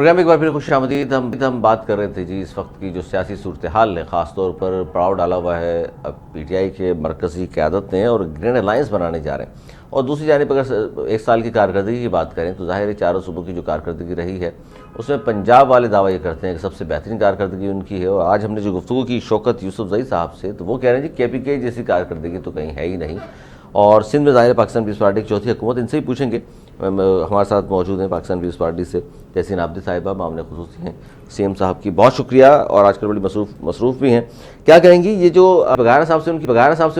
Programme ایک بار پھر خوش آمدید. ہم بات کر رہے تھے جی اس وقت کی جو سیاسی صورتحال ہے، خاص طور پر پڑاؤ ڈالا ہوا ہے اب پی ٹی آئی کے مرکزی قیادت نے اور گرینڈ الائنس بنانے جا رہے ہیں. اور دوسری جانب اگر ایک سال کی کارکردگی کی بات کریں تو ظاہر ہے چاروں صوبوں کی جو کارکردگی رہی ہے اس میں پنجاب والے دعویٰ یہ کرتے ہیں کہ سب سے بہترین کارکردگی ان کی ہے. اور آج ہم نے جو گفتگو کی شوکت یوسف زئی صاحب سے تو وہ کہہ رہے ہیں جی کے پی کے جیسی کارکردگی تو کہیں ہے ہی نہیں. اور سندھ میں ظاہر پاکستان پیپلز پارٹی کی چوتھی حکومت، ان سے ہی پوچھیں گے. ہمارے ساتھ موجود ہیں پاکستان پیپلز پارٹی سے تحسین عابدی صاحبہ، معاملے خصوصی ہیں. سی ایم صاحب کی بہت شکریہ، اور آج کل بڑی مصروف بھی ہیں. کیا کہیں گی یہ جو بغارہ صاحب سے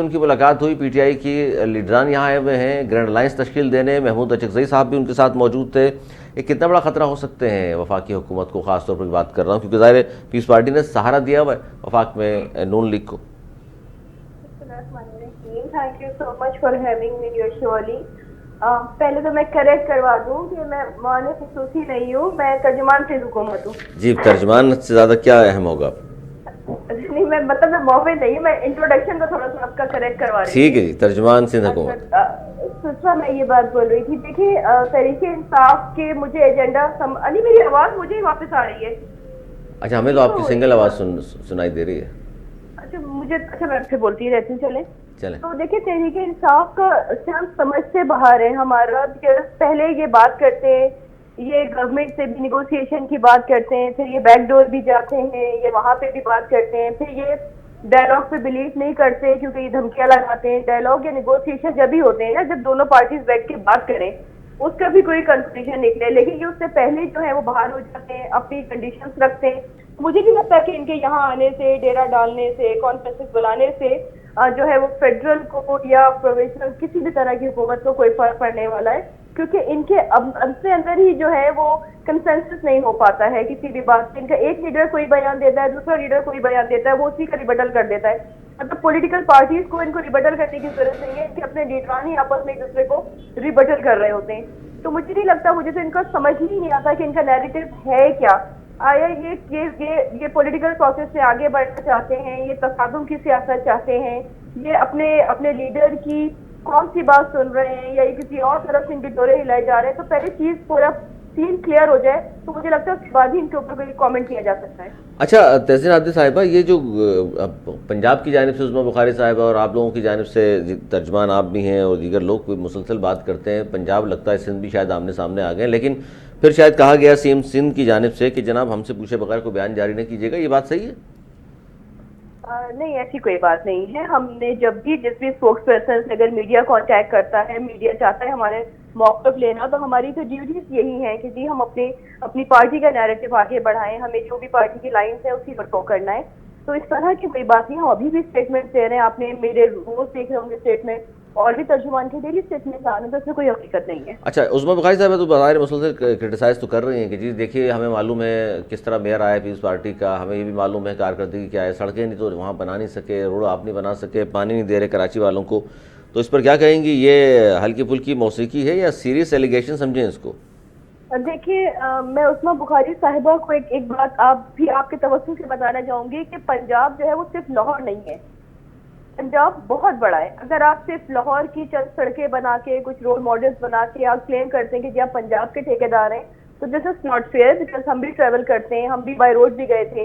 ان کی ملاقات ہوئی، پی ٹی آئی کی لیڈران یہاں آئے ہوئے ہیں گرینڈ الائنس تشکیل دینے، محمود اچکزئی صاحب بھی ان کے ساتھ موجود تھے. یہ کتنا بڑا خطرہ ہو سکتے ہیں وفاقی حکومت کو؟ خاص طور پر بات کر رہا ہوں کیونکہ ظاہر ہے پیپلز پارٹی نے سہارا دیا ہوا ہے وفاق میں نون لیگ کو. Thank you so much for having me your show Ali. پہلے تو میں کریکٹ کروا دوں کہ میں معاون خصوصی نہیں ہوں، میں ترجمان سے حکومت ہوں. جی، ترجمان سے زیادہ کیا اہم ہوگا؟ نہیں، میں میں معاون نہیں ہوں، میں انٹروڈکشن کو تھوڑا سا آپ کا کریکٹ کروا رہی ہوں. ٹھیک ہے جی، ترجمان سندھ حکومت. سچا میں یہ بات بول رہی تھی، دیکھیے تحریک انصاف کے مجھے ایجنڈا علی میری آواز مجھے ہی واپس آ رہی ہے. اچھا، ہمیں تو آپ کی سنگل آواز سنائی دے رہی ہے. اچھا میں آپ سے بولتی رہتی ہوں. چلیں تو دیکھیے تحریک انصاف کا ہم سمجھ سے باہر ہے ہمارا. پہلے یہ بات کرتے ہیں، یہ گورنمنٹ سے بھی نیگوسیشن کی بات کرتے ہیں، پھر یہ بیک ڈور بھی جاتے ہیں، یہ وہاں پہ بھی بات کرتے ہیں، پھر یہ ڈائلاگ پہ بلیو نہیں کرتے کیونکہ یہ دھمکیاں لگاتے ہیں. ڈائلاگ یا نیگوسیشن جب ہی ہوتے ہیں نا جب دونوں پارٹیز بیٹھ کے بات کریں، اس کا بھی کوئی کنکلوژن نکلے. لیکن یہ اس سے پہلے جو ہے وہ باہر ہو جاتے ہیں، اپنی کنڈیشنز رکھتے ہیں. مجھے نہیں لگتا کہ ان کے یہاں آنے سے، ڈیرا ڈالنے سے، کانفرنسز بلانے سے جو ہے وہ فیڈرل کو یا پروونشنل کسی بھی طرح کی حکومت کو کوئی فرق پڑنے والا ہے، کیونکہ ان کے اپنے اندر ہی جو ہے وہ کنسنسس نہیں ہو پاتا ہے کسی بھی بات پہ. ان کا ایک لیڈر کوئی بیان دیتا ہے، دوسرا لیڈر کوئی بیان دیتا ہے، وہ اسی کا ریبٹل کر دیتا ہے. مطلب پولیٹیکل پارٹیز کو ان کو ریبٹل کرنے کی ضرورت نہیں ہے، ان کے اپنے لیڈران ہی آپس میں ایک دوسرے کو ریبٹل کر رہے ہوتے ہیں. تو مجھے نہیں لگتا، مجھے تو ان کا سمجھ ہی نہیں آتا کہ ان کا نیریٹو ہے کیا. آیا یہ پولیٹیکل پروسیس سے آگے بڑھنا چاہتے ہیں، یہ تصادم کی سیاست چاہتے ہیں، یہ اپنے لیڈر کی کون سی بات سن رہے ہیں، یا یہ کسی اور طرف سے ان کے دورے ہلائے جا رہے ہیں. تو پہلے چیز پورا سین کلیئر ہو جائے تو مجھے لگتا ہے اس کے بعد ہی ان کے اوپر کوئی کامنٹ کیا جا سکتا ہے. اچھا تحسین عابدی صاحبہ، یہ جو پنجاب کی جانب سے عظمیٰ بخاری صاحبہ اور آپ لوگوں کی جانب سے ترجمان آپ بھی ہیں اور دیگر لوگ کوئی مسلسل بات کرتے ہیں، پنجاب لگتا ہے سندھ بھی شاید آمنے سامنے آ گئے، لیکن پھر شاید کہا گیا سی ایم سندھ کی جانب سے کہ جناب ہم سے پوچھے بغیر کوئی بیان جاری نہ کیجیے گا. یہ بات صحیح ہے؟ نہیں، ایسی کوئی بات نہیں ہے. ہم نے جب بھی جس بھی اسپوکس پرسن سے اگر میڈیا کانٹیکٹ کرتا ہے، میڈیا چاہتا ہے ہمارے موقف لینا، تو ہماری تو ڈیوٹیز یہی ہیں کہ جی ہم اپنی پارٹی کا نیریٹو آگے بڑھائیں، ہمیں جو بھی پارٹی کی لائنس ہیں اسی پر فو کرنا ہے. تو اس طرح کی کوئی بات نہیں. ہم ابھی بھی اسٹیٹمنٹ دے رہے ہیں، آپ نے میرے روز دیکھ رہے ہوں گے اسٹیٹمنٹ، اور بھی ترجمان کے ڈیلی اسٹیٹمنٹ آ رہے ہیں، تو اس میں کوئی حقیقت نہیں ہے. اچھا عظمیٰ بخاری صاحب تو بظاہر مسلسل کرٹیسائز تو کر رہی ہیں کہ جی دیکھیے ہمیں معلوم ہے کس طرح میئر آیا پیپلز پارٹی کا، ہمیں یہ بھی معلوم ہے کارکردگی کیا ہے، سڑکیں نہیں تو وہاں بنا نہیں سکے، روڈ آپ نہیں بنا سکے، پانی نہیں دے رہے کراچی والوں کو. تو اس پر کیا کہیں گی؟ یہ ہلکی پھلکی موسیقی ہے یا سیریس ایلیگیشن سمجھیں اس کو؟ دیکھیے میں عظمیٰ بخاری صاحبہ کو ایک بات آپ کے توسط سے بتانا چاہوں گی کہ پنجاب جو ہے وہ صرف لاہور نہیں ہے، پنجاب بہت بڑا ہے. اگر آپ صرف لاہور کی چند سڑکیں بنا کے، کچھ رول ماڈلز بنا کے آپ کلیم کرتے ہیں کہ جی آپ پنجاب کے ٹھیکیدار ہیں، تو دس از ناٹ فیئر. بیکاز ہم بھی ٹریول کرتے ہیں، ہم بھی بائی روڈ بھی گئے تھے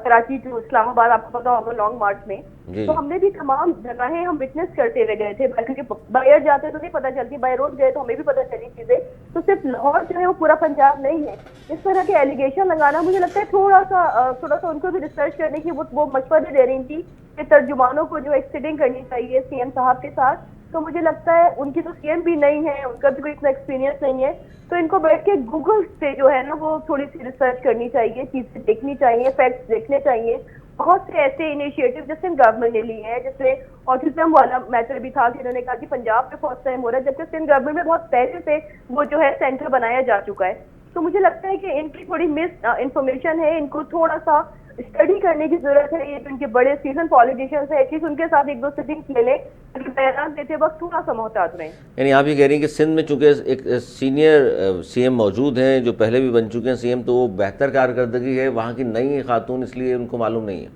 کراچی ٹو اسلام آباد، آپ کو پتا ہوگا لانگ مارچ میں. تو ہم نے بھی تمام جگہیں ہم وٹنس کرتے ہوئے گئے تھے، کیونکہ بائی ایئر جاتے تو نہیں پتہ چلتی، بائی روڈ گئے تو ہمیں بھی پتہ چلی چیزیں. تو صرف لاہور جو ہے وہ پورا پنجاب نہیں ہے. اس طرح کے ایلیگیشن لگانا مجھے لگتا ہے تھوڑا سا ان کو بھی ریسرچ کرنے کی وہ مشورے دے رہی تھی کہ ترجمانوں کو جو ایک سٹنگ کرنی چاہیے سی ایم صاحب کے ساتھ. تو مجھے لگتا ہے ان کی تو سی ایم بھی نہیں ہے، ان کا بھی کوئی اتنا ایکسپیرینس نہیں ہے، تو ان کو بیٹھ کے گوگل سے جو ہے نا وہ تھوڑی سی ریسرچ کرنی چاہیے، چیزیں دیکھنی چاہیے، فیکٹس دیکھنے چاہیے. بہت سے ایسے انیشیٹو جس سندھ گورنمنٹ نے لی ہے، جس میں آٹزم والا میٹر بھی تھا کہ انہوں نے کہا کہ پنجاب میں فرسٹ ٹائم ہو رہا ہے، جبکہ سندھ گورنمنٹ میں بہت پہلے سے وہ جو ہے سینٹر بنایا جا چکا ہے. تو مجھے لگتا ہے کہ ان کی تھوڑی مس انفارمیشن ہے، ان کو تھوڑا سا اسٹڈی کرنے کی ضرورت ہے. یہ جو ان کے بڑے سیزن پالیٹیشینس ہیں، ایٹ لیسٹ ان کے ساتھ ایک دو سٹنگ لے لیں، بیان دیتے وقت تھوڑا سا محتاط رہیں. یعنی آپ یہ کہہ رہی ہیں کہ سندھ میں چونکہ ایک سینئر سی ایم موجود ہیں جو پہلے بھی بن چکے ہیں سی ایم، تو وہ بہتر کارکردگی ہے، وہاں کی نئی خاتون اس لیے ان کو معلوم نہیں ہے.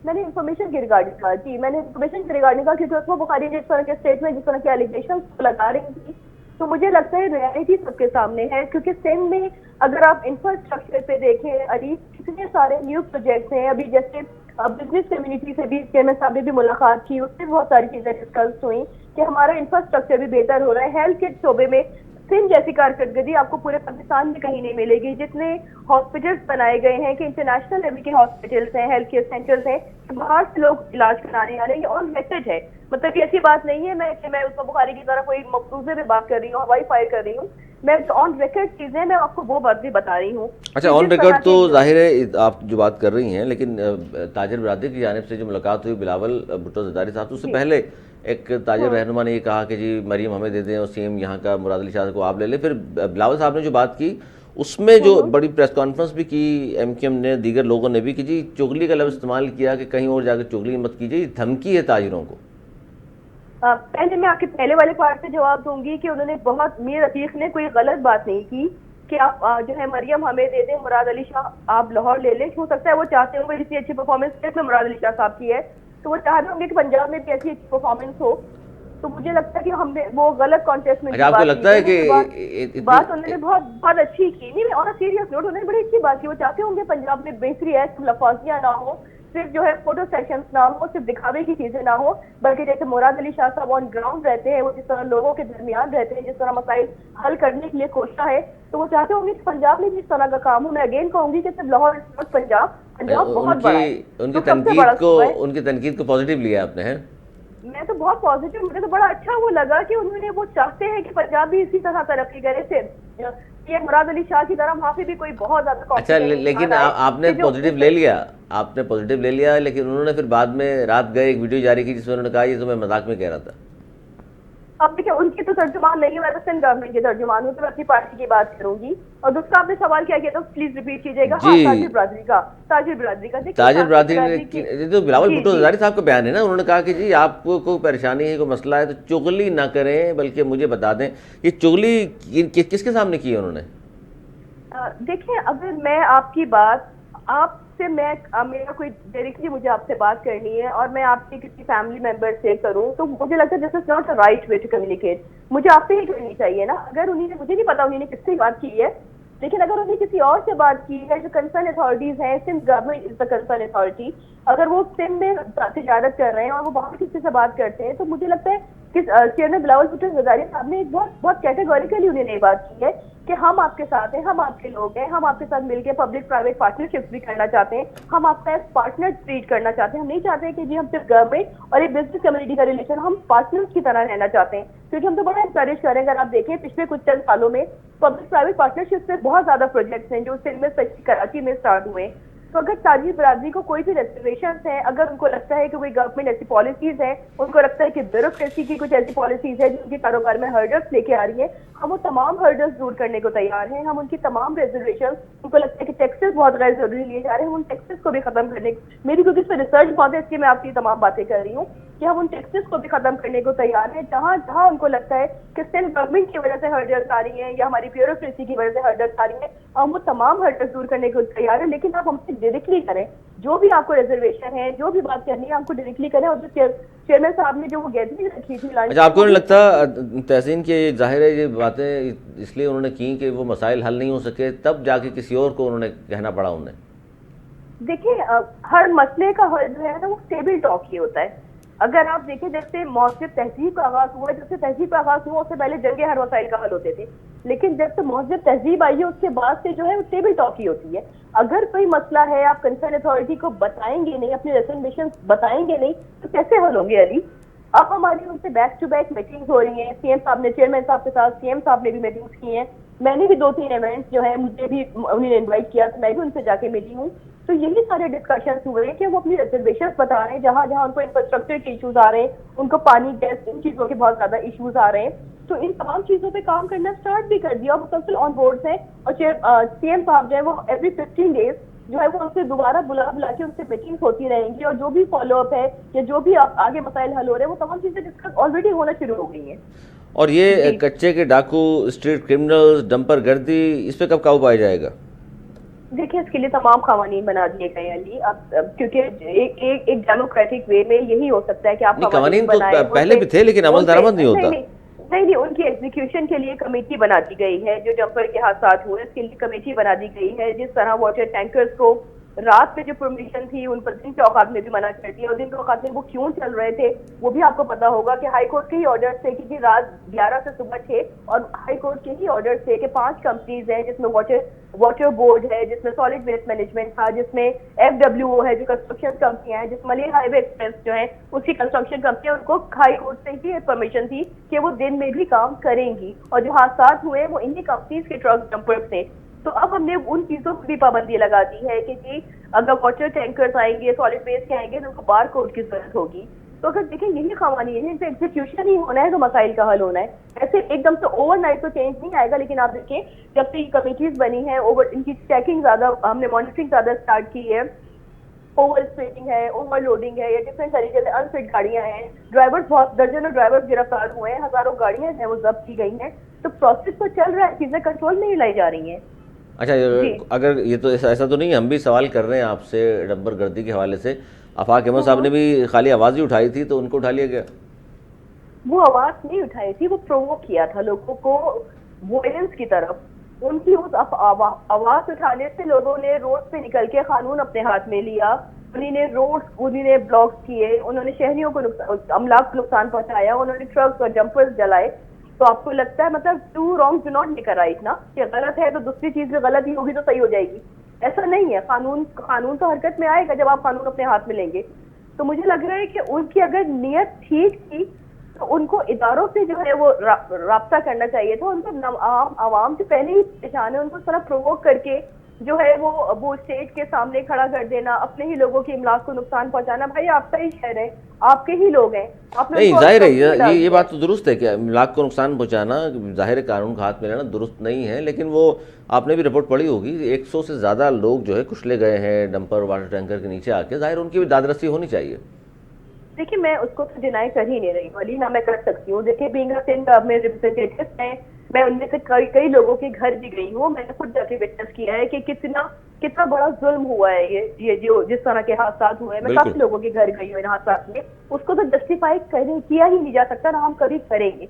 میں نے انفارمیشن کے ریگارڈنگ کہا، میں نے انفارمیشن کے ریگارڈنگ کہا، کیونکہ عثمیٰ بخاری نے اس طرح کے اسٹیٹمنٹ، جس طرح کے ایلیگیشنز لگا رہی تھی، تو مجھے لگتا ہے ریئلٹی سب کے سامنے ہے، کیونکہ سندھ میں اگر آپ انفراسٹرکچر پہ دیکھیں علی کتنے سارے نیو پروجیکٹس ہیں. ابھی جیسے بزنس کمیونٹی سے بھی چیئرمین صاحب نے بھی ملاقات کی، اس سے بہت ساری چیزیں ڈسکس ہوئیں کہ ہمارا انفراسٹرکچر بھی بہتر ہو رہا ہے. ہیلتھ کے شعبے میں سندھ جیسی کارکردگی آپ کو پورے پاکستان میں کہیں نہیں ملے گی. جتنے ہاسپٹلس بنائے گئے ہیں کہ انٹرنیشنل لیول کے ہاسپٹلس ہیں، ہیلتھ کیئر سینٹرز ہیں، باہر سے لوگ علاج کرانے آ رہے ہیں. یہ آن ریکارڈ ہے، مطلب یہ ایسی بات نہیں ہے کہ میں اس بخاری کی طرح کوئی مفروضے میں بات کر رہی ہوں، ہوائی فائر کر رہی ہوں. میں آن ریکارڈ چیزیں میں آپ کو وہ بات بھی بتا رہی ہوں. اچھا، آن ریکارڈ تو ظاہر ہے آپ جو بات کر رہی ہیں، لیکن تاجر برادری کی جانب سے جو ملاقات ہوئی بلاول بھٹو زرداری صاحب سے، اس سے پہلے ایک تاجر رہنما نے یہ کہا کہ جی مریم ہمیں دے دیں اور سی ایم یہاں کا مراد علی شاہ کو آپ لے لیں. پھر بلاول صاحب نے جو بات کی اس میں جو بڑی پریس کانفرنس بھی کی ایم کیو ایم نے، دیگر لوگوں نے بھی، کہ جی چغلی کا لفظ استعمال کیا کہ کہیں اور جا کے چغلی مت کیجیے، یہ دھمکی ہے تاجروں کو. پہلے میں آپ کے پہلے والے پارٹ سے جواب دوں گی کہ انہوں نے بہت، میر رفیق نے کوئی غلط بات نہیں کی کہ آپ جو ہے مریم ہمیں دے دیں، مراد علی شاہ آپ لاہور لے لیں. ہو سکتا ہے وہ چاہتے ہوں گے جتنی اچھی پرفارمنس میں مراد علی شاہ صاحب کی ہے تو وہ چاہتے ہوں گے کہ پنجاب میں بھی ایسی اچھی پرفارمنس ہو. تو مجھے لگتا ہے کہ ہم نے وہ غلط کانٹیکسٹ میں آپ کو لگتا ہے کہ بات انہوں نے بہت اچھی کی. نہیں، اور سیریس نوٹ، انہوں نے بڑی اچھی بات کی. وہ چاہتے ہوں گے پنجاب میں بہتری ہے، لفاظیاں نہ ہو، صرف جو ہے فوٹو سیشنز نہ ہو، صرف دکھاوے کی چیزیں نہ ہو، بلکہ جیسے مراد علی شاہ صاحب آن گراؤنڈ رہتے ہیں، وہ جس طرح لوگوں کے درمیان رہتے ہیں، جس طرح مسائل حل کرنے کے لیے کوشاں ہے، تو وہ چاہتے ہوں گے کہ پنجاب میں بھی اس طرح کا کام ہو. میں اگین کہوں گی کہ صرف لاہور پنجاب بہت بڑا ہے. ان کی تنقید کو پازیٹیو لیا آپ نے؟ ہے میں تو بہت پازیٹیو، مجھے تو بڑا اچھا وہ لگا کہ انہوں نے، وہ چاہتے ہیں کہ پنجاب بھی اسی طرح ترقی کرے تھے. یہ مراد علی شاہ کی طرح وہاں پہ بھی کوئی بہت زیادہ. اچھا، لیکن آپ نے پازیٹیو لے لیا، لیکن انہوں نے پھر بعد میں رات گئے ایک ویڈیو جاری کی جس میں انہوں نے کہا یہ تو میں مذاق میں کہہ رہا تھا. اب دیکھیں ان کی تو ترجمان نہیں ہے، میں تو سندھ گورنمنٹ کے ترجمان ہوں، تو میں اپنی پارٹی کی بات کروں گی. اور دوسرا آپ نے سوال کیا تو پلیز ریپیٹ کیجیے گا. ہاں، تاجر برادری کا تاجر برادری تو بلاول بھٹو زرداری صاحب کا بیان ہے نا. انہوں نے کہا کہ جی آپ کو کوئی پریشانی ہے، کوئی مسئلہ ہے تو چغلی نہ کریں، بلکہ مجھے بتا دیں. یہ چغلی کس کے سامنے کی ہے انہوں نے؟ دیکھیں، اگر میں آپ کی بات آپ سے، میرا کوئی ڈائریکٹلی مجھے آپ سے بات کرنی ہے اور میں آپ کے کسی فیملی ممبر سے کروں تو مجھے لگتا ہے this is not a right way to communicate. مجھے آپ سے ہی کرنی چاہیے نا. اگر انہوں نے، مجھے نہیں پتا انہوں نے کس سے بات کی ہے، لیکن اگر انہوں نے کسی اور سے بات کی ہے، جو کنسرن اتھارٹیز ہیں، Sindh government is the concern authority, اگر وہ سندھ میں تجارت کر رہے ہیں اور وہ باہر کسی سے بات کرتے ہیں تو مجھے لگتا ہے کہ چیئرمین بلاول بھٹو زرداری صاحب نے ایک بہت کیٹیگوریکلی انہوں نے یہ بات کی ہے کہ ہم آپ کے ساتھ ہیں، ہم آپ کے لوگ ہیں، ہم آپ کے ساتھ مل کے پبلک پرائیویٹ پارٹنرشپ بھی کرنا چاہتے ہیں، ہم آپ کا ایک پارٹنر ٹریٹ کرنا چاہتے ہیں. ہم نہیں چاہتے کہ جی ہم صرف گورنمنٹ اور ایک بزنس کمیونٹی کا ریلیشن، ہم پارٹنرز کی طرح رہنا چاہتے ہیں. کیونکہ ہم تو بڑا انکریج کریں. اگر آپ دیکھیں پچھلے کچھ چند سالوں میں پبلک پرائیویٹ پارٹنرشپ سے بہت زیادہ پروجیکٹس ہیں جو سندھ میں، اسپیشلی کراچی میں اسٹارٹ ہوئے. تو اگر تاجر برادری کو کوئی بھی ریزرویشنس ہیں، اگر ان کو لگتا ہے کہ کوئی گورنمنٹ ایسی پالیسیز ہیں، ان کو لگتا ہے کہ بیوروکریسی کی کچھ ایسی پالیسیز ہیں جو ان کے کاروبار میں ہرڈلس لے کے آ رہی ہیں، ہم وہ تمام ہرڈلس دور کرنے کو تیار ہیں. ہم ان کی تمام ریزرویشنس، ان کو لگتا ہے کہ ٹیکسز بہت غیر ضروری لیے جا رہے ہیں، ہم ان ٹیکسز کو بھی ختم کرنے، میری کیونکہ اس پہ ریسرچ بہت ہے اس لیے میں آپ کی تمام باتیں کر رہی ہوں کہ ہم ان ٹیکسز کو بھی ختم کرنے کو تیار ہیں. جہاں جہاں ان کو لگتا ہے کہ سندھ گورنمنٹ کی وجہ سے ہرڈلس آ رہی ہیں یا ہماری بیوروکریسی کی وجہ سے ہرڈلس آ رہی ہیں، ہم وہ تمام ہرڈلس دور کرنے کو تیار ہیں. لیکن آپ ہم سے ڈائریکٹلی کریں، جو بھی آپ کو ریزرویشن ہے، جو بھی بات کرنی ہے، ہم کو ڈائریکٹلی کریں. اور جو چیئرمین صاحب نے جو وہ گیدرنگ رکھی تھی، اچھا، آپ کو نہیں لگتا تحسین کہ ظاہر ہے یہ باتیں اس لیے انہوں نے کی کہ وہ مسائل حل نہیں ہو سکے، تب جا کے کسی اور کو انہوں نے کہنا پڑا انہیں؟ دیکھیں، ہر مسئلے کا حل جو ہے نا وہ ٹیبل ٹاک ہی ہوتا ہے. اگر آپ دیکھیں جیسے مہذب تہذیب کا آغاز ہوا، جب سے تہذیب کا آغاز ہوا اس سے پہلے جنگیں ہر مسائل کا حل ہوتے تھے، لیکن جب سے مہذب تہذیب آئی ہے اس کے بعد سے جو ہے وہ ٹیبل ٹاک ہی ہوتی ہے. اگر کوئی مسئلہ ہے آپ کنسرن اتھارٹی کو بتائیں گے نہیں، اپنی ریکمنڈیشن بتائیں گے نہیں تو کیسے حل ہوں گے علی؟ اب ہماری ان سے بیک ٹو بیک میٹنگز ہو رہی ہیں. سی ایم صاحب نے، چیئرمین صاحب کے ساتھ سی ایم صاحب نے بھی میٹنگز کی ہیں. میں نے بھی 2-3 ایونٹس جو ہیں مجھے بھی انہوں نے انوائٹ کیا تو میں بھی ان سے جا کے ملی ہوں. تو یہی سارے ڈسکشنس ہوئے ہیں کہ وہ اپنی ریزرویشنس بتا رہے ہیں جہاں جہاں ان کو انفراسٹرکچر کے ایشوز آ رہے ہیں، ان کو پانی، گیس، ان چیزوں کے بہت زیادہ ایشوز آ رہے ہیں. تو ان تمام چیزوں پہ کام کرنا اسٹارٹ بھی کر دیا اور مسلسل آن بورڈ ہیں. اور سی ایم صاحب جو ہے وہ ایوری 15 days جو ہے وہ ان سے دوبارہ بلا کے ان سے میٹنگز ہوتی رہیں گی، اور جو بھی فالو اپ ہے یا جو بھی آگے مسائل حل ہو رہے ہیں وہ تمام چیزیں ڈسکس آلریڈی ہونا شروع ہو گئی ہیں. اور یہ کچے کے ڈاکو، اسٹریٹ کرمنلز، ڈمپر گردی، اس پہ کب قابو پایا جائے گا؟ دیکھیں، اس کے لیے تمام قوانین بنا دیے گئے ہیں علی. کیونکہ ایک ڈیموکریٹک وے میں یہی ہو سکتا ہے کہ آپ قوانین تو پہلے بھی تھے لیکن عمل درآمد نہیں ہوتا. نہیں, ان کی ایگزیکیوشن کے لیے کمیٹی بنا دی گئی ہے. جو ڈمپر کے حادثات ہوئے اس کے لیے کمیٹی بنا دی گئی ہے. جس طرح واٹر ٹینکرز کو رات میں جو پرمیشن تھی ان پر دن کے اوقات میں بھی منع کر دیا, اور دن کے اوقات میں وہ کیوں چل رہے تھے وہ بھی آپ کو پتا ہوگا کہ ہائی کورٹ کے ہی آرڈر تھے, کیونکہ رات 11 سے صبح 6, اور ہائی کورٹ کے ہی آرڈر تھے کہ 5 کمپنیز ہیں جس میں واٹر بورڈ ہے, جس میں سالڈ ویسٹ مینجمنٹ تھا, جس میں FWO ہے جو کنسٹرکشن کمپنیاں ہیں, جس ملے ہائی وے ایکسپریس جو ہے اس کی کنسٹرکشن کمپنیاں, ان کو ہائی کورٹ سے ہی پرمیشن تھی کہ وہ دن میں بھی کام کریں گی, اور جو حادثات ہوئے وہ انہی کمپنیز کے ٹرک ڈمپرز تھے. تو اب ہم نے ان چیزوں پہ بھی پابندی لگا دی ہے کہ جی اگر واٹر ٹینکرز آئیں گے, سالڈ ویسٹ کے آئیں گے, تو ان کو بار کوڈ کی ضرورت ہوگی. تو اگر دیکھیں یہی قوانین ہیں, ان پہ ایگزیکیوشن ہی ہونا ہے تو مسائل کا حل ہونا ہے. ایسے ایک دم سے اوور نائٹ تو چینج نہیں آئے گا, لیکن آپ دیکھیں جب سے یہ کمیٹیز بنی ہیں, ان کی چیکنگ زیادہ, ہم نے مانیٹرنگ زیادہ اسٹارٹ کی ہے, اوور اسپیڈنگ ہے, اوور لوڈنگ ہے, یا ڈفرینٹ طریقے سے انفٹ گاڑیاں ہیں, ڈرائیورز بہت درجنوں ڈرائیورز گرفتار ہوئے ہیں, ہزاروں گاڑیاں ہیں وہ ضبط کی گئی ہیں. تو پروسیس تو چل رہا ہے, چیزیں کنٹرول میں ہی لائی جا رہی ہیں. اچھا, اگر یہ تو ایسا تو نہیں ہے, ہم بھی سوال کر رہے ہیں آپ سے ڈمپر گردی کے حوالے سے. آفاق احمد صاحب نے بھی خالی آواز ہی اٹھائی تھی, تو ان کو اٹھا لیا گیا؟ وہ آواز نہیں اٹھائی تھی, وہ پرووک کیا تھا لوگوں کو وائلنس کی طرف. ان کی اس آواز اٹھانے سے لوگوں نے روڈ پہ نکل کے قانون اپنے ہاتھ میں لیا, انہوں نے بلاکس کیے, انہوں نے شہریوں کو املاک کو نقصان پہنچایا, انہوں نے ٹرکس اور جمپرز جلائے. تو آپ کو لگتا ہے مطلب two wrong do not make a right نا, کہ غلط ہے تو دوسری چیز بھی غلط ہی ہوگی تو صحیح ہو جائے گی. ایسا نہیں ہے. قانون تو حرکت میں آئے گا جب آپ قانون اپنے ہاتھ میں لیں گے. تو مجھے لگ رہا ہے کہ ان کی اگر نیت ٹھیک تھی تو ان کو اداروں سے جو ہے وہ رابطہ کرنا چاہیے تھا. ان کو عوام سے پہلے ہی پہچانے, ان کو اس طرح پرووک کر کے جو ہے وہ اسٹیٹ کے سامنے کھڑا کر دینا, اپنے ہی لوگوں کی املاک کو نقصان پہنچانا. بھائی آپ کا ہی شہر ہے, آپ کے ہی لوگ ہیں. نہیں, ظاہر ہے یہ بات تو درست ہے کہ املاک کو نقصان پہنچانا ظاہر قانون کا ہاتھ میں لینا درست نہیں ہے, لیکن وہ آپ نے بھی رپورٹ پڑھی ہوگی, 100 سے زیادہ لوگ جو ہے کچلے گئے ہیں ڈمپر واٹر ٹینکر کے نیچے آ کے. ظاہر ان کی بھی داد رسی ہونی چاہیے. دیکھیے میں اس کو تو ڈینائی کر ہی نہیں رہی ہوں علی, نہ میں کر سکتی ہوں. دیکھیے بینگ اے سندھ میں ریپرزینٹیٹیو ہیں, میں ان میں سے کئی لوگوں کے گھر بھی گئی ہوں. میں نے خود جا کے وٹنس کیا ہے کہ کتنا بڑا ظلم ہوا ہے یہ جو جس طرح کے حادثات ہوئے ہیں. میں کافی لوگوں کے گھر گئی ہوں ان حادثات میں. اس کو تو جسٹیفائی کیا ہی نہیں جا سکتا, نہ ہم کبھی کریں گے.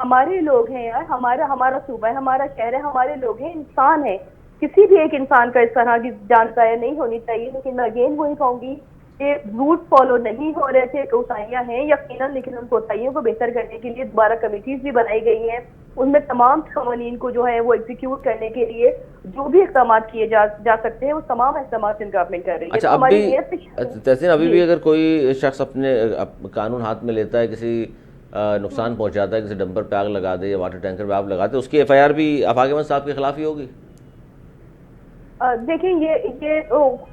ہمارے لوگ ہیں یار, ہمارا صوبہ ہے, ہمارا شہر ہے, ہمارے لوگ ہیں, انسان ہیں. کسی بھی ایک انسان کا اس طرح کی جانکاری نہیں ہونی چاہیے. لیکن میں اگین وہی کہوں گی کہ روٹ فالو نہیں ہو رہے تھے, کوتاہیاں ہیں یقیناً, لیکن ان کوتاہیوں کو بہتر کرنے کے لیے دوبارہ کمیٹیز بھی بنائی گئی ہیں. ان میں تمام قوانین کو جو ہے وہ ایگزیکیوٹ کرنے کے لیے جو بھی اقدامات کیے جا سکتے ہیں وہ تمام اقدامات گورنمنٹ کر رہی ہے. اچھا, تحسین ابھی بھی اگر کوئی شخص اپنے قانون ہاتھ میں لیتا ہے, کسی نقصان پہنچاتا ہے, کسی ڈمپر پہ آگ لگا دے یا واٹر ٹینکر پہ آگ لگا دے, اس کی FIR بھی آفاق احمد صاحب کے خلاف ہی ہوگی؟ دیکھیں یہ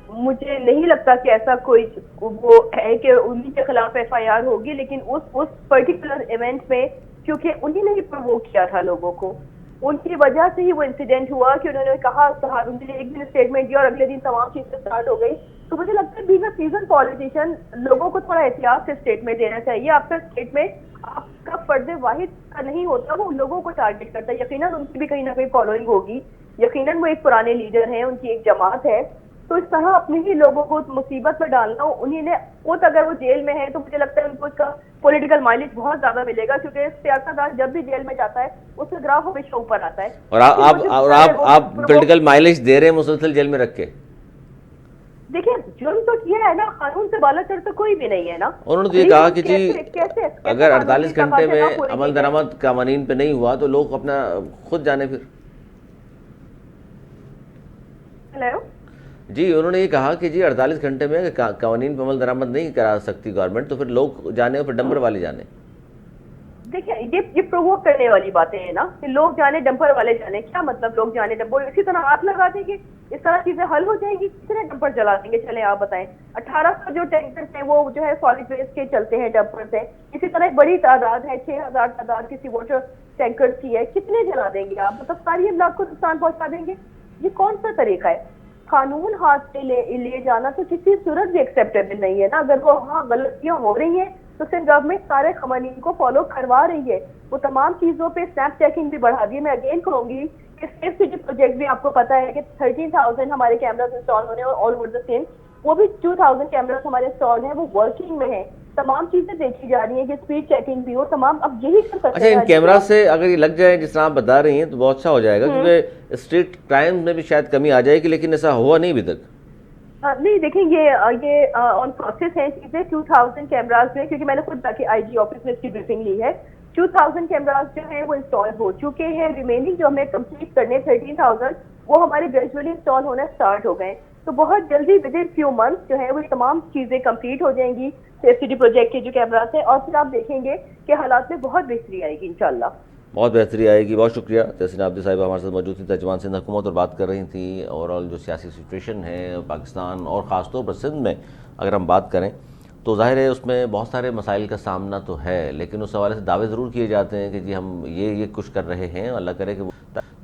مجھے نہیں لگتا کہ ایسا کوئی وہ ہے کہ انہی کے خلاف FIR ہوگی. لیکن اس پرٹیکولر ایونٹ میں کیونکہ انہی نے ہی پرووک کیا تھا لوگوں کو, ان کی وجہ سے ہی وہ انسیڈنٹ ہوا کہ انہوں نے کہا, انہوں نے ایک دن اسٹیٹمنٹ دیا اور اگلے دن تمام چیزیں اسٹارٹ ہو گئی. تو مجھے لگتا ہے بینگ اے سیزن پالیٹیشین لوگوں کو تھوڑا احتیاط سے اسٹیٹمنٹ دینا چاہیے. آپ کا اسٹیٹمنٹ آپ کا فرد واحد کا نہیں ہوتا, وہ لوگوں کو ٹارگیٹ کرتا ہے. یقیناً ان کی بھی کہیں نہ کہیں فالوئنگ ہوگی, یقیناً وہ ایک پرانے لیڈر ہیں, ان کی ایک جماعت ہے. تو اس طرح اپنے ہی لوگوں کو مصیبت میں ڈالنا, انہیں نے خود اگر وہ جیل میں ہے تو مجھے لگتا ہے ان کو اس کا پولیٹیکل مائلیج بہت زیادہ ملے گا, کیونکہ سیاستدان جب بھی جیل میں جاتا ہے اس کا گراف ہمیشہ اوپر آتا ہے. اور آپ پولیٹیکل مائلیج دے رہے ہیں مسلسل جیل میں رکھ کے. دیکھیں جرم تو کیا ہے نا, قانون سے بالا چڑھ تو کوئی بھی نہیں ہے نا. انہوں نے یہ کہا کہ جی اگر 48 گھنٹے میں عمل درآمد قوانین پہ نہیں ہوا تو لوگ اپنا خود جانے پھر. جی انہوں نے یہ کہا کہ جی 48 گھنٹے میں قوانین پہ عمل درآمد نہیں کرا سکتی گورنمنٹ, تو پھر لوگ جانے اور پھر ڈمپر والے جانے. دیکھیں یہ پرووک کرنے والی باتیں ہیں نا, کہ لوگ جانے ڈمپر والے جانے. کیا مطلب لوگ جانے ڈمپر, اسی طرح ہاتھ لگا دیں گے اس طرح چیزیں حل ہو جائیں گی. کتنے ڈمپر چلا دیں گے, چلیں آپ بتائیں. 1800 جو ٹینکرز ہیں وہ جو ہے سالڈ ویسٹ کے چلتے ہیں ڈمپرز ہیں. اسی طرح ایک بڑی تعداد ہے, 6000 تعداد کسی واٹر ٹینکرز کی ہے. کتنے جلا دیں گے آپ, مطلب ساری املاک کو نقصان پہنچا دیں گے. یہ کون سا طریقہ ہے؟ قانون ہاتھ سے لے جانا تو کسی صورت بھی ایکسیپٹیبل نہیں ہے نا. اگر وہ غلطیاں ہو رہی ہیں تو سندھ گورنمنٹ سارے قوانین کو فالو کروا رہی ہے. وہ تمام چیزوں پہ اسنیپ چیکنگ بھی بڑھا دی ہے. میں اگین کہوں گی کہ سیف سٹی پروجیکٹ بھی آپ کو پتا ہے کہ 13,000 ہمارے کیمراز انسٹال ہونے اور آل اوور دا سندھ, وہ بھی 2,000 کیمراز ہمارے انسٹال ہیں, وہ ورکنگ میں ہیں. تمام چیزیں دیکھی جا رہی ہیں کہ اسپیڈ چیکنگ بھی ہو تمام، اب یہی سب اچھا ان کیمرہ سے اگر یہ لگ جائے جس طرح آپ بتا رہی ہیں تو بہت اچھا ہو جائے گا، کیونکہ اسٹریٹ کرائم میں بھی شاید کمی آ جائے گی، لیکن ایسا ہوا نہیں ابھی تک۔ نہیں دیکھیں یہ آن پروسیس ہیں چیزیں 2000 کیمراز میں، کیونکہ میں نے خود جا کے آئی جی آفس میں اس کی بریفنگ لی ہے، 2000 کیمراز جو ہیں وہ انسٹال ہو چکے ہیں، ریمیننگ جو ہمیں کمپلیٹ کرنے 13,000 وہ ہمارے گریجولی انسٹال ہونا اسٹارٹ ہو گئے، تو بہت جلدی ود ان فیو منتھس جو ہے وہ تمام چیزیں کمپلیٹ ہو جائیں گی سیفٹی پروجیکٹ کے جو کیمراز ہیں، اور پھر آپ دیکھیں گے کہ حالات میں بہت بہتری آئے گی انشاءاللہ۔ بہت بہتری آئے گی، بہت شکریہ۔ تحسین عابدی صاحبہ ہمارے ساتھ موجود تھیں، ترجمان سندھ حکومت، اور بات کر رہی تھیں اوور آل جو سیاسی سچویشن ہے پاکستان اور خاص طور پر سندھ میں اگر ہم بات کریں تو ظاہر ہے اس میں بہت سارے مسائل کا سامنا تو ہے، لیکن اس حوالے سے دعوے ضرور کیے جاتے ہیں کہ جی ہم یہ کچھ کر رہے ہیں، اللہ کرے کہ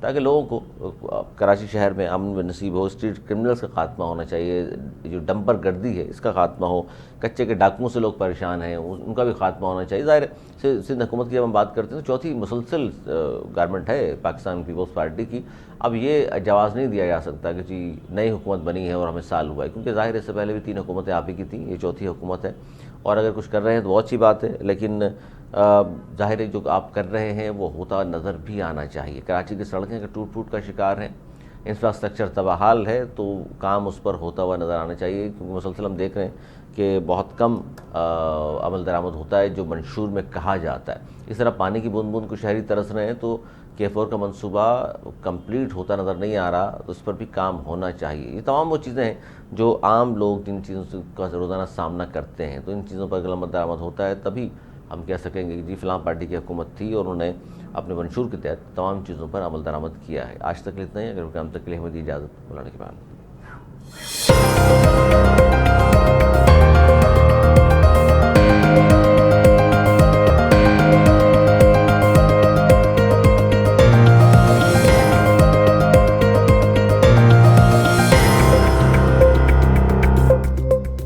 تاکہ لوگوں کو کراچی شہر میں امن و نصیب ہو، اسٹریٹ کرمنلز کا خاتمہ ہونا چاہیے، جو ڈمپر گردی ہے اس کا خاتمہ ہو، کچے کے ڈاکوؤں سے لوگ پریشان ہیں ان کا بھی خاتمہ ہونا چاہیے۔ ظاہر ہے سندھ حکومت کی جب ہم بات کرتے ہیں تو چوتھی مسلسل گورنمنٹ ہے پاکستان پیپلز پارٹی کی، اب یہ جواز نہیں دیا جا سکتا کہ جی نئی حکومت بنی ہے اور ہمیں سال ہوا ہے، کیونکہ ظاہر ہے اس سے پہلے بھی 3 حکومتیں آپ ہی کی تھیں، یہ چوتھی حکومت ہے، اور اگر کچھ کر رہے ہیں تو بہت اچھی بات ہے، لیکن ظاہر ہے جو آپ کر رہے ہیں وہ ہوتا نظر بھی آنا چاہیے۔ کراچی کی سڑکیں ٹوٹ پھوٹ کا شکار ہیں، انفراسٹرکچر تباہال ہے، تو کام اس پر ہوتا ہوا نظر آنا چاہیے، کیونکہ مسلسل ہم دیکھ رہے ہیں کہ بہت کم عمل درآمد ہوتا ہے جو منشور میں کہا جاتا ہے۔ اس طرح پانی کی بوند بوند کو شہری ترس رہے ہیں، تو K4 کا منصوبہ کمپلیٹ ہوتا نظر نہیں آ رہا، تو اس پر بھی کام ہونا چاہیے۔ یہ تمام وہ چیزیں ہیں جو عام لوگ جن چیزوں کا روزانہ سامنا کرتے ہیں، تو ان چیزوں پر اگر عمل درآمد ہوتا ہے تبھی ہم کہہ سکیں گے کہ جی فلاں پارٹی کی حکومت تھی اور انہوں نے اپنے منشور کے تحت تمام چیزوں پر عمل درآمد کیا ہے۔ آج تک اتنا ہی، اگر پروگرام تک کے لیے ہمیں دی اجازت، مولانا کے بعد